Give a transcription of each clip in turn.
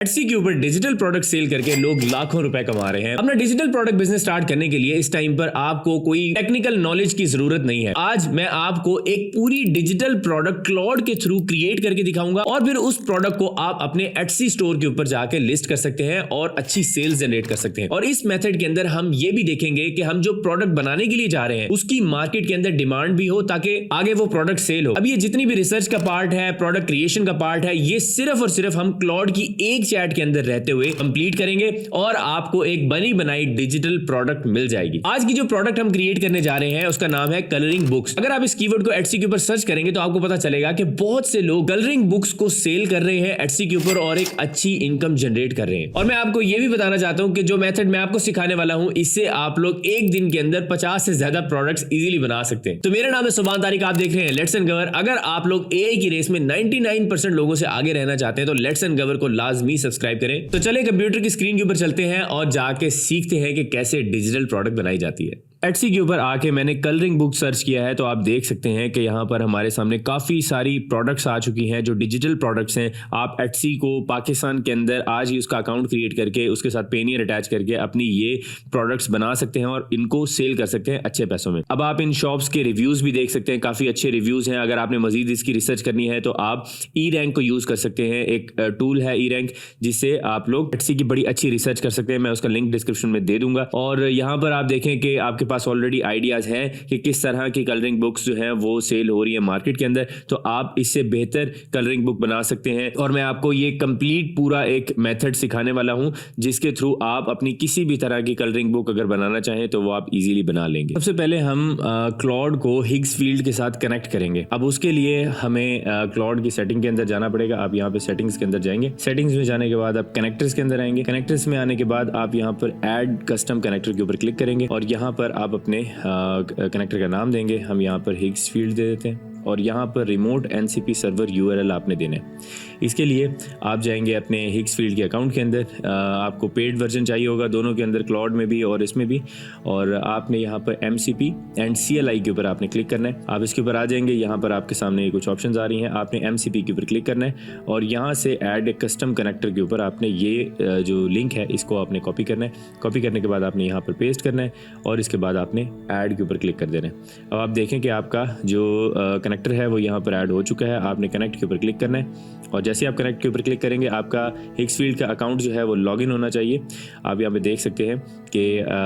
Etsy के ऊपर digital product cell करके लोग लाखों रुपए कमा रहे हैं। अपना डिजिटल प्रोडक्ट बिजनेस स्टार्ट करने के लिए इस टाइम पर आपको कोई टेक्निकल नॉलेज की जरूरत नहीं है। आज मैं आपको एक पूरी डिजिटल प्रोडक्ट क्लाउड के थ्रू क्रिएट करके दिखाऊंगा और फिर उस प्रोडक्ट को आप अपने एटसी स्टोर के ऊपर जाके लिस्ट कर सकते हैं और अच्छी सेल्स जनरेट कर सकते हैं। और इस मेथड के अंदर हम ये भी देखेंगे कि हम जो प्रोडक्ट बनाने के लिए जा रहे हैं उसकी मार्केट के अंदर डिमांड भी हो ताकि आगे वो प्रोडक्ट सेल हो। अब ये जितनी भी रिसर्च का पार्ट है, प्रोडक्ट क्रिएशन का पार्ट है, ये सिर्फ और सिर्फ हम क्लाउड की एक चैट के अंदर रहते हुए कंप्लीट करेंगे और आपको एक बनी बनाई डिजिटल प्रोडक्ट मिल जाएगी। आज की जो प्रोडक्ट हम क्रिएट करने जा रहे हैं उसका नाम है कलरिंग बुक्स। अगर आप इस कीवर्ड को एटसी के ऊपर सर्च करेंगे तो आपको पता चलेगा कि बहुत से लोग कलरिंग बुक्स को सेल कर रहे हैं एटसी के ऊपर और एक अच्छी इनकम जनरेट कर रहे हैं। और मैं आपको यह भी बताना चाहता हूं कि जो मेथड मैं आपको सिखाने वाला हूं इससे आप लोग एक दिन के अंदर 50 से ज्यादा प्रोडक्ट्स इजीली बना सकते हैं। तो मेरा नाम है सुभान तारिक, आप देख रहे हैं लेट्स अनकवर। अगर आप लोग एआई की रेस में 99% लोगों से आगे रहना चाहते हैं तो लेट्स अनकवर को लाजमी सब्सक्राइब करें। तो चले कंप्यूटर की स्क्रीन के ऊपर चलते हैं और जाके सीखते हैं कि कैसे डिजिटल प्रोडक्ट बनाई जाती है। एटसी के ऊपर आके मैंने कलरिंग बुक सर्च किया है तो आप देख सकते हैं कि यहाँ पर हमारे सामने काफ़ी सारी प्रोडक्ट्स आ चुकी हैं जो डिजिटल प्रोडक्ट्स हैं। आप एटसी को पाकिस्तान के अंदर आज ही उसका अकाउंट क्रिएट करके उसके साथ पेनियर अटैच करके अपनी ये प्रोडक्ट्स बना सकते हैं और इनको सेल कर सकते हैं अच्छे पैसों में। अब आप इन शॉप्स के रिव्यूज़ भी देख सकते हैं, काफ़ी अच्छे रिव्यूज़ हैं। अगर आपने मजीद इसकी रिसर्च करनी है तो आप ई रैंक को यूज़ कर सकते हैं। एक टूल है ई रैंक जिससे आप लोग एटसी की बड़ी अच्छी रिसर्च कर सकते हैं। मैं उसका लिंक डिस्क्रिप्शन में दे दूंगा। और यहाँ पर आप देखें कि आपके पास ऑलरेडी आइडियाज हैं कि किस तरह की कलरिंग बुक्स जो हैं वो सेल हो रही है मार्केट के अंदर, तो आप इससे बेहतर कलरिंग बुक बना सकते हैं। और मैं आपको ये कंप्लीट पूरा एक मेथड सिखाने वाला हूं जिसके थ्रू आप अपनी किसी भी तरह की कलरिंग बुक अगर बनाना चाहें तो वो आप इजीली बना लेंगे। सबसे पहले हम क्लाउड को हिग्स फील्ड के साथ कनेक्ट करेंगे। अब उसके लिए हमें क्लाउड की सेटिंग के अंदर जाना पड़ेगा। आप यहाँ पे सेटिंग्स के अंदर जाएंगे। सेटिंग्स में जाने के बाद आप कनेक्टर्स के अंदर आएंगे। कनेक्टर्स में आने के बाद आप यहाँ पर ऐड कस्टम कनेक्टर के ऊपर क्लिक करेंगे और यहाँ पर आप अपने कनेक्टर का नाम देंगे। हम यहाँ पर हिग्स फील्ड दे देते हैं और यहाँ पर रिमोट एनसीपी सर्वर यूआरएल आपने देना है। इसके लिए आप जाएंगे अपने हिग्स फील्ड के अकाउंट के अंदर। आपको पेड वर्जन चाहिए होगा दोनों के अंदर, क्लाउड में भी और इसमें भी। और आपने यहाँ पर एमसीपी एंड सीएलआई के ऊपर आपने क्लिक करना है। आप इसके ऊपर आ जाएंगे। यहाँ पर आपके सामने कुछ ऑप्शंस आ रही हैं। आपने एमसीपी के ऊपर क्लिक करना है और यहाँ से ऐड ए कस्टम कनेक्टर के ऊपर आपने ये जो लिंक है इसको आपने कॉपी करना है। कॉपी करने के बाद आपने यहाँ पर पेस्ट करना है और इसके बाद आपने ऐड के ऊपर क्लिक कर देना है। अब आप देखें कि आपका जो कनेक्टर है वो यहाँ पर ऐड हो चुका है। आपने कनेक्ट के ऊपर क्लिक करना है और जैसे आप कनेक्ट के ऊपर क्लिक करेंगे आपका हिग्स फील्ड का अकाउंट जो है वो लॉगिन होना चाहिए। आप यहाँ पे देख सकते हैं कि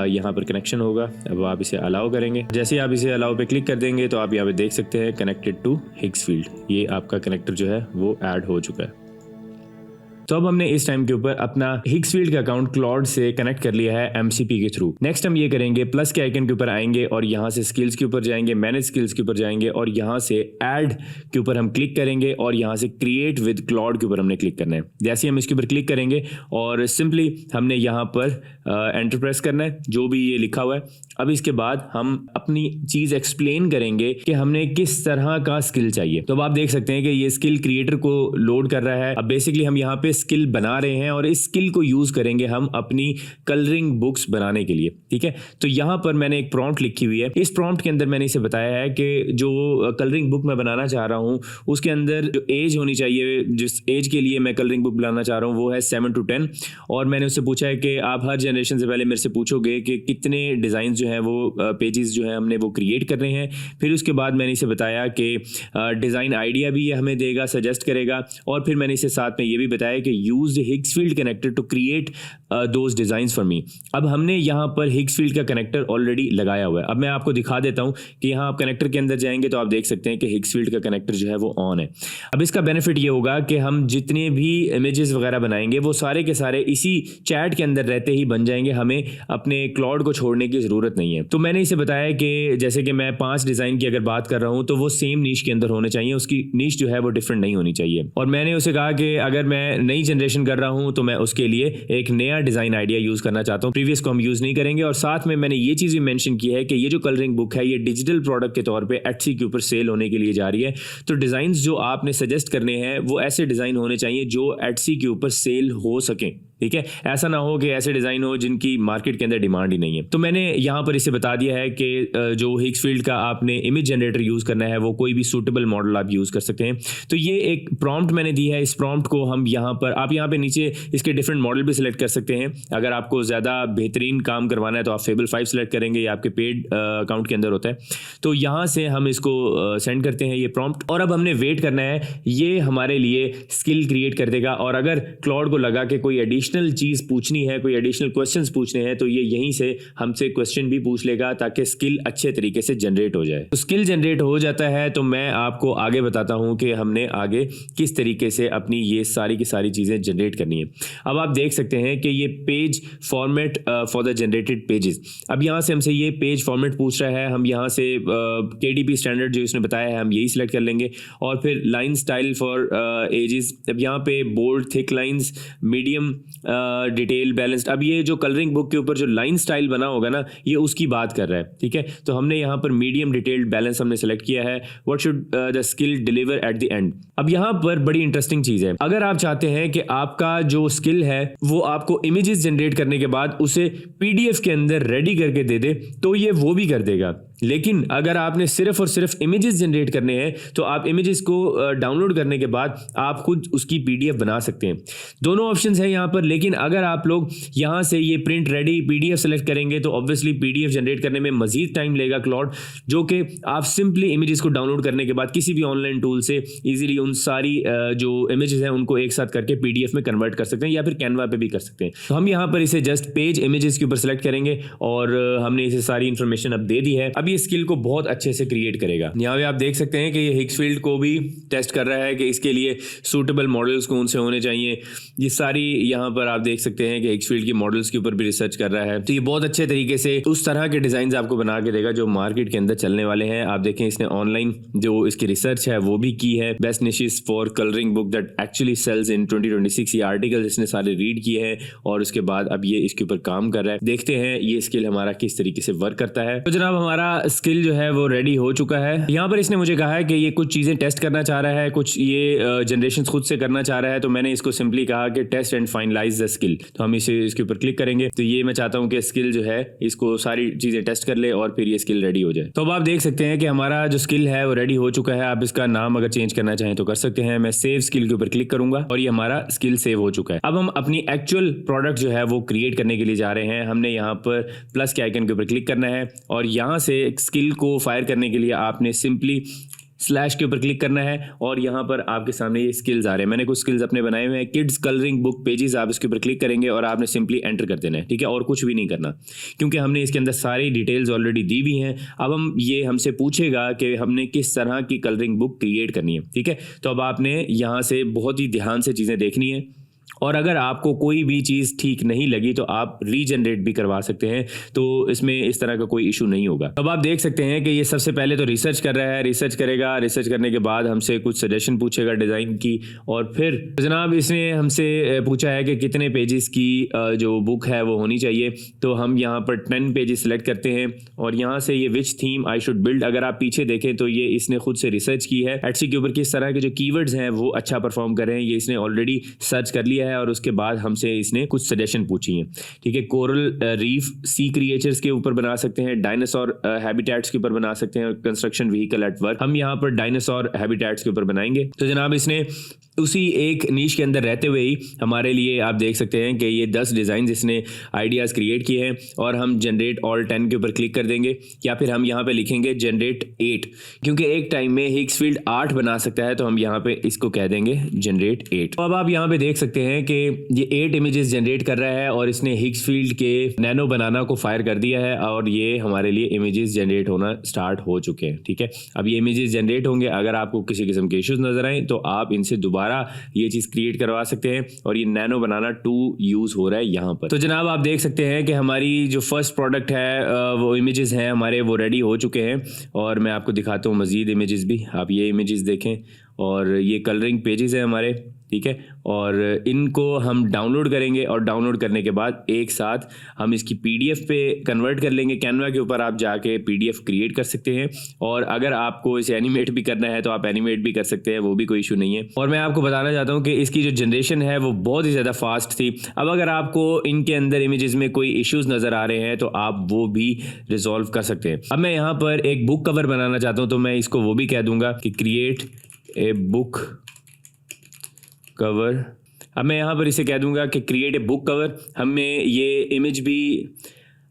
यहाँ पर कनेक्शन होगा। अब आप इसे अलाउ करेंगे। जैसे आप इसे अलाउ पे क्लिक कर देंगे तो आप यहाँ पे देख सकते हैं कनेक्टेड टू हिग्स फील्ड, ये आपका कनेक्टर जो है वो ऐड हो चुका है। तो अब हमने इस टाइम के ऊपर अपना हिग्स फील्ड का अकाउंट क्लाउड से कनेक्ट कर लिया है एमसीपी के थ्रू। नेक्स्ट हम ये करेंगे, प्लस के आइकन के ऊपर आएंगे और यहाँ से स्किल्स के ऊपर जाएंगे, मैनेज स्किल्स के ऊपर जाएंगे और यहाँ से ऐड के ऊपर हम क्लिक करेंगे और यहाँ से क्रिएट विद क्लाउड के ऊपर हमने क्लिक करना है। जैसे हम इसके ऊपर क्लिक करेंगे और सिंपली हमने यहाँ पर एंटर प्रेस करना है जो भी ये लिखा हुआ है। अब इसके बाद हम अपनी चीज एक्सप्लेन करेंगे कि हमने किस तरह का स्किल चाहिए। तो अब आप देख सकते हैं कि ये स्किल क्रिएटर को लोड कर रहा है। अब बेसिकली हम यहाँ पे स्किल बना रहे हैं और इस स्किल को यूज करेंगे हम अपनी कलरिंग बुक्स बनाने के लिए। ठीक है, तो यहाँ पर मैंने एक प्रॉम्प्ट लिखी हुई है। इस प्रॉम्प्ट के अंदर मैंने इसे बताया है कि जो कलरिंग बुक मैं बनाना चाह रहा हूँ उसके अंदर जो एज होनी चाहिए, जिस एज के लिए मैं कलरिंग बुक बनाना चाह रहा हूँ वो है 7 to 10। और मैंने उससे पूछा है कि आप हर जनरेशन से पहले मेरे से पूछोगे कि कितने डिज़ाइन जो है वो पेजेस जो है हमने वो क्रिएट करने हैं। फिर उसके बाद मैंने इसे बताया कि डिज़ाइन आइडिया भी ये हमें देगा, सजेस्ट करेगा। और फिर मैंने इसे साथ में ये भी बताया कि use Higgs field connector to create those designs for me. अब हमने यहाँ पर हिग्स फील्ड का कनेक्टर ऑलरेडी लगाया हुआ है। अब मैं आपको दिखा देता हूँ कि यहाँ आप कनेक्टर के अंदर जाएंगे तो आप देख सकते हैं कि हिग्स फील्ड का कनेक्टर जो है वो ऑन है। अब इसका बेनिफिट ये होगा कि हम जितने भी इमेजेस वगैरह बनाएंगे वो सारे के सारे इसी चैट के अंदर रहते ही बन जाएंगे, हमें अपने क्लाउड को छोड़ने की जरूरत नहीं है। तो मैंने इसे बताया कि जैसे कि मैं 5 डिजाइन की अगर बात कर रहा हूँ तो वो सेम नीश के अंदर होने चाहिए, उसकी नीश जो है वो डिफरेंट नहीं होनी चाहिए। और मैंने उसे कहा कि अगर मैं नई जनरेशन कर रहा हूं तो मैं उसके लिए एक नया डिजाइन आइडिया यूज करना चाहता हूं, प्रीवियस को हम यूज नहीं करेंगे। और साथ में मैंने ये चीज भी मेंशन की है कि ये जो कलरिंग बुक है ये डिजिटल प्रोडक्ट के तौर पे एटसी के ऊपर सेल होने के लिए जा रही है। तो डिजाइन जो आपने सजेस्ट करने हैं वो ऐसे डिजाइन होने चाहिए जो एटसी के ऊपर सेल हो सकें। ठीक है, ऐसा ना हो कि ऐसे डिज़ाइन हो जिनकी मार्केट के अंदर डिमांड ही नहीं है। तो मैंने यहाँ पर इसे बता दिया है कि जो हिक्सफील्ड का आपने इमेज जनरेटर यूज़ करना है वो कोई भी सूटेबल मॉडल आप यूज़ कर सकते हैं। तो ये एक प्रॉम्प्ट मैंने दी है, इस प्रॉम्प्ट को हम यहाँ पर, आप यहाँ पे नीचे इसके डिफरेंट मॉडल भी सिलेक्ट कर सकते हैं। अगर आपको ज़्यादा बेहतरीन काम करवाना है तो आप फेबल 5 सेलेक्ट करेंगे, ये आपके पेड अकाउंट के अंदर होता है। तो यहाँ से हम इसको सेंड करते हैं ये प्रॉम्प्ट, और अब हमने वेट करना है, ये हमारे लिए स्किल क्रिएट कर देगा। और अगर क्लाउड को लगा कि कोई एडिशनल चीज़ पूछनी है, कोई एडिशनल क्वेश्चंस पूछने हैं, तो ये यहीं से हमसे क्वेश्चन भी पूछ लेगा ताकि स्किल अच्छे तरीके से जनरेट हो जाए। तो स्किल जनरेट हो जाता है तो मैं आपको आगे बताता हूं कि हमने आगे किस तरीके से अपनी ये सारी की सारी चीज़ें जनरेट करनी है। अब आप देख सकते हैं कि ये page format for the generated pages, अब यहाँ से हमसे ये पेज फॉर्मेट पूछ रहा है। हम यहाँ से KDP स्टैंडर्ड जो इसने बताया है हम यही सिलेक्ट कर लेंगे, और फिर लाइन स्टाइल फॉर एजेस, अब यहाँ पे bold, thick lines, medium, detail, balanced. अब ये जो कलरिंग बुक के ऊपर जो लाइन स्टाइल बना होगा ना, ये उसकी बात कर रहा है, ठीक है। तो हमने यहाँ पर मीडियम, डिटेल्ड, बैलेंस हमने सेलेक्ट किया है। What should the skill deliver at the end. अब यहाँ पर बड़ी इंटरेस्टिंग चीज़ है, अगर आप चाहते हैं कि आपका जो स्किल है वो आपको इमेजेस जनरेट करने के बाद उसे PDF के अंदर रेडी करके दे दे, तो ये वो भी कर देगा। लेकिन अगर आपने सिर्फ और सिर्फ इमेजेस जनरेट करने हैं तो आप इमेजेस को डाउनलोड करने के बाद आप खुद उसकी PDF बना सकते हैं। दोनों ऑप्शंस हैं यहाँ पर, लेकिन अगर आप लोग यहाँ से ये प्रिंट रेडी PDF सेलेक्ट करेंगे तो ऑब्वियसली PDF जनरेट करने में मजीद टाइम लेगा क्लाउड, जो कि आप सिंपली इमेजेस को डाउनलोड करने के बाद किसी भी ऑनलाइन टूल से ईजिली उन सारी जो इमेजेस हैं उनको एक साथ करके PDF में कन्वर्ट कर सकते हैं, या फिर कैनवा पे भी कर सकते हैं। तो हम यहाँ पर इसे जस्ट पेज इमेजेस के ऊपर सेलेक्ट करेंगे और हमने इसे सारी इन्फॉर्मेशन अब दे दी है। अब ये स्किल को बहुत अच्छे से क्रिएट करेगा। यहाँ पे आप देख सकते हैं कि ये हिक्सफील्ड को भी टेस्ट कर रहा है कि इसके लिए सूटेबल मॉडल्स कौन से होने चाहिए। ये सारी यहाँ पर आप देख सकते हैं कि हिक्सफील्ड की मॉडल्स के ऊपर भी रिसर्च कर रहा है। तो ये बहुत अच्छे तरीके से उस तरह के डिजाइन आपको बना के देगा जो मार्केट के अंदर चलने वाले हैं। आप देखें इसने ऑनलाइन जो इसकी रिसर्च है वो भी की है। Best niches for colouring book that actually sells in 2026, ये आर्टिकल इसने सारे रीड किए हैं और उसके बाद अब ये इसके ऊपर काम कर रहा है। देखते हैं ये स्किल हमारा किस तरीके से वर्क करता है। तो जनाब हमारा स्किल जो है वो रेडी हो चुका है। यहाँ पर इसने मुझे कहा है कि ये कुछ चीजें टेस्ट करना चाह रहा है, कुछ ये जनरेशन खुद से करना चाह रहा है। तो मैंने इसको सिंपली कहा कि test and finalise the skill. तो हम इसके ऊपर क्लिक करेंगे। तो ये मैं चाहता हूँ कि स्किल जो है इसको सारी चीजें टेस्ट कर ले और फिर ये स्किल रेडी हो जाए। तो अब आप देख सकते हैं कि हमारा जो स्किल है वो रेडी हो चुका है। आप इसका नाम अगर चेंज करना चाहें तो कर सकते हैं। मैं सेव स्किल के ऊपर क्लिक करूंगा और ये हमारा स्किल सेव हो चुका है। अब हम अपनी एक्चुअल प्रोडक्ट जो है वो क्रिएट करने के लिए जा रहे हैं। हमने यहाँ पर प्लस के आइकन के ऊपर क्लिक करना है और यहाँ से स्किल को फायर करने के लिए आपने सिंपली स्लैश के ऊपर क्लिक करना है और यहाँ पर आपके सामने ये स्किल्स आ रहे हैं। मैंने कुछ स्किल्स अपने बनाए हुए हैं। किड्स कलरिंग बुक पेजेस, आप इसके ऊपर क्लिक करेंगे और आपने सिंपली एंटर कर देना है, ठीक है, और कुछ भी नहीं करना क्योंकि हमने इसके अंदर सारी डिटेल्स ऑलरेडी दी हुई हैं। अब ये हमसे पूछेगा कि हमने किस तरह की कलरिंग बुक क्रिएट करनी है, ठीक है। तो अब आपने यहाँ से बहुत ही ध्यान से चीज़ें देखनी है और अगर आपको कोई भी चीज़ ठीक नहीं लगी तो आप रीजनरेट भी करवा सकते हैं। तो इसमें इस तरह का कोई इशू नहीं होगा। अब आप देख सकते हैं कि ये सबसे पहले तो रिसर्च कर रहा है। रिसर्च करेगा, रिसर्च करने के बाद हमसे कुछ सजेशन पूछेगा डिज़ाइन की और फिर जनाब इसने हमसे पूछा है कि कितने पेजेस की जो बुक है वो होनी चाहिए। तो हम यहाँ पर 10 पेजेस सेलेक्ट करते हैं और यहाँ से ये विच थीम आई शुड बिल्ड, अगर आप पीछे देखें तो ये इसने खुद से रिसर्च की है एटसी के ऊपर किस तरह के जो कीवर्ड्स हैं वो अच्छा परफॉर्म कर रहे हैं। ये इसने ऑलरेडी सर्च कर लिया है और उसके बाद हमसे इसने कुछ सजेशन पूछी हैं, ठीक है। कोरल रीफ सी क्रिएचर्स के ऊपर बना सकते हैं, डायनासोर हैबिटेट्स के ऊपर बना सकते हैं, कंस्ट्रक्शन व्हीकल एट वर्क। हम यहाँ पर डायनासोर हैबिटेट्स के ऊपर बनाएंगे। तो जनाब इसने उसी एक नीश के अंदर रहते हुए ही हमारे लिए आप देख सकते हैं कि ये 10 डिज़ाइन इसने आइडियाज़ क्रिएट किए हैं और हम जनरेट ऑल 10 के ऊपर क्लिक कर देंगे या फिर हम यहाँ पे लिखेंगे जनरेट 8 क्योंकि एक टाइम में हिक्सफील्ड 8 बना सकता है। तो हम यहाँ पे इसको कह देंगे जनरेट 8। तो अब आप यहाँ पे देख सकते हैं कि ये 8 इमेजेस जनरेट कर रहा है और इसने हिक्सफील्ड के नैनो बनाना को फायर कर दिया है और ये हमारे लिए इमेजेस जनरेट होना स्टार्ट हो चुके हैं, ठीक है। अब ये इमेजेस जनरेट होंगे। अगर आपको किसी किस्म के इश्यूज नजर आए तो आप इनसे दोबारा ये चीज क्रिएट करवा सकते हैं और ये नैनो बनाना 2 यूज हो रहा है यहाँ पर। तो जनाब आप देख सकते हैं कि हमारी जो फर्स्ट प्रोडक्ट है वो इमेजेस हैं हमारे वो रेडी हो चुके हैं और मैं आपको दिखाता हूँ मजीद इमेजेस भी। आप ये इमेजेस देखें और ये कलरिंग पेजेस हैं हमारे, ठीक है। और इनको हम डाउनलोड करेंगे और डाउनलोड करने के बाद एक साथ हम इसकी पीडीएफ पे कन्वर्ट कर लेंगे। कैनवा के ऊपर आप जाके पीडीएफ क्रिएट कर सकते हैं, और अगर आपको इसे एनिमेट भी करना है तो आप एनिमेट भी कर सकते हैं, वो भी कोई इशू नहीं है। और मैं आपको बताना चाहता हूँ कि इसकी जो जनरेशन है वो बहुत ही ज़्यादा फास्ट थी। अब अगर आपको इनके अंदर इमेजेस में कोई इश्यूज नज़र आ रहे हैं तो आप वो भी रिजॉल्व कर सकते हैं। अब मैं यहाँ पर एक बुक कवर बनाना चाहता हूँ, तो मैं इसको वो भी कह दूंगा कि क्रिएट ए बुक कवर। अब मैं यहाँ पर इसे कह दूंगा कि क्रिएट ए बुक कवर। हमें ये इमेज भी,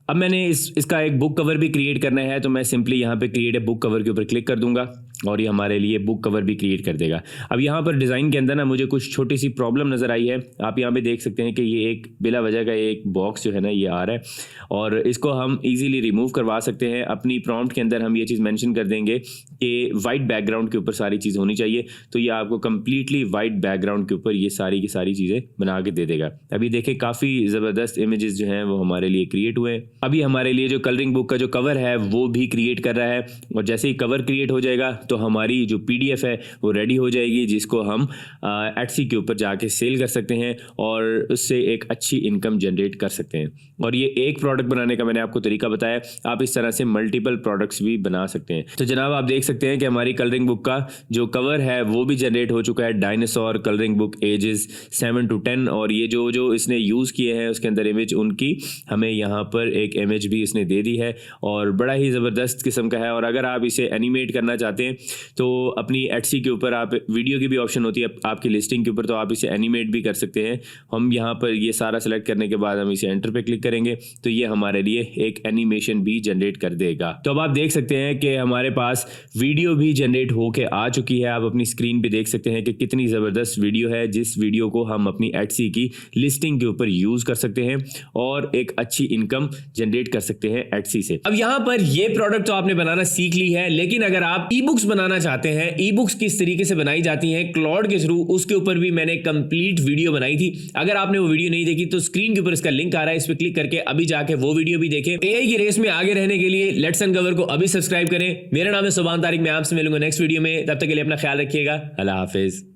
अब मैंने इसका एक बुक कवर भी क्रिएट करना है, तो मैं सिंपली यहाँ पे क्रिएट ए बुक कवर के ऊपर क्लिक कर दूंगा और ये हमारे लिए बुक कवर भी क्रिएट कर देगा। अब यहाँ पर डिज़ाइन के अंदर ना मुझे कुछ छोटी सी प्रॉब्लम नज़र आई है। आप यहाँ पे देख सकते हैं कि ये एक बिला वजह का एक बॉक्स जो है ना ये आ रहा है, और इसको हम इजीली रिमूव करवा सकते हैं। अपनी प्रॉम्प्ट के अंदर हम ये चीज़ मेंशन कर देंगे कि वाइट बैकग्राउंड के ऊपर सारी चीज़ होनी चाहिए, तो ये आपको कम्प्लीटली वाइट बैकग्राउंड के ऊपर ये सारी की सारी चीज़ें बना के दे देगा। अभी देखें काफ़ी ज़बरदस्त इमेजेस जो हैं वो हमारे लिए क्रिएट हुए हैं। अभी हमारे लिए जो कलरिंग बुक का जो कवर है वो भी क्रिएट कर रहा है, और जैसे ही कवर क्रिएट हो जाएगा तो हमारी जो पीडीएफ है वो रेडी हो जाएगी, जिसको हम एटसी के ऊपर जाके सेल कर सकते हैं और उससे एक अच्छी इनकम जनरेट कर सकते हैं। और ये एक प्रोडक्ट बनाने का मैंने आपको तरीका बताया, आप इस तरह से मल्टीपल प्रोडक्ट्स भी बना सकते हैं। तो जनाब आप देख सकते हैं कि हमारी कलरिंग बुक का जो कवर है वो भी जनरेट हो चुका है, dinosaur colouring book ages 7 to 10, और ये जो इसने यूज़ किए हैं उसके अंदर इमेज उनकी हमें यहाँ पर एक इमेज भी इसने दे दी है, और बड़ा ही ज़बरदस्त किस्म का है। और अगर आप इसे एनिमेट करना चाहते हैं तो अपनी एटसी के ऊपर आप वीडियो की भी ऑप्शन होती है आपकी लिस्टिंग के ऊपर, तो आप इसे एनिमेट भी कर सकते हैं। हम यहाँ पर ये सारा सेलेक्ट करने के बाद हम इसे एंटर पे क्लिक करेंगे तो ये हमारे लिए एक एनिमेशन भी जनरेट कर देगा। तो अब आप देख सकते हैं कि हमारे पास वीडियो भी जनरेट होके आ चुकी है। आप अपनी स्क्रीन पे देख सकते हैं कि कितनी ज़बरदस्त वीडियो है, जिस वीडियो को हम अपनी एटसी की लिस्टिंग के ऊपर यूज़ कर सकते हैं और एक अच्छी इनकम जनरेट कर सकते हैं एटसी से। अब यहाँ पर ये प्रोडक्ट तो आपने बनाना सीख ली है, लेकिन अगर आप ई बुक्स बनाना चाहते हैं, ई बुक्स किस तरीके से बनाई जाती हैं क्लाउड के थ्रू, उसके ऊपर भी मैंने कंप्लीट वीडियो बनाई थी। अगर आपने वो वीडियो नहीं देखी तो स्क्रीन के ऊपर इसका लिंक आ रहा है, इस पर क्लिक करके अभी जाके वो वीडियो भी देखें। एआई की रेस में आगे रहने के लिए लेट्स अनकवर को अभी सब्सक्राइब करें। मेरा नाम है सुभान तारिक, मैं आपसे मिलूंगा नेक्स्ट वीडियो में। तब तक के लिए अपना ख्याल रखिएगा। अल्लाह हाफिज।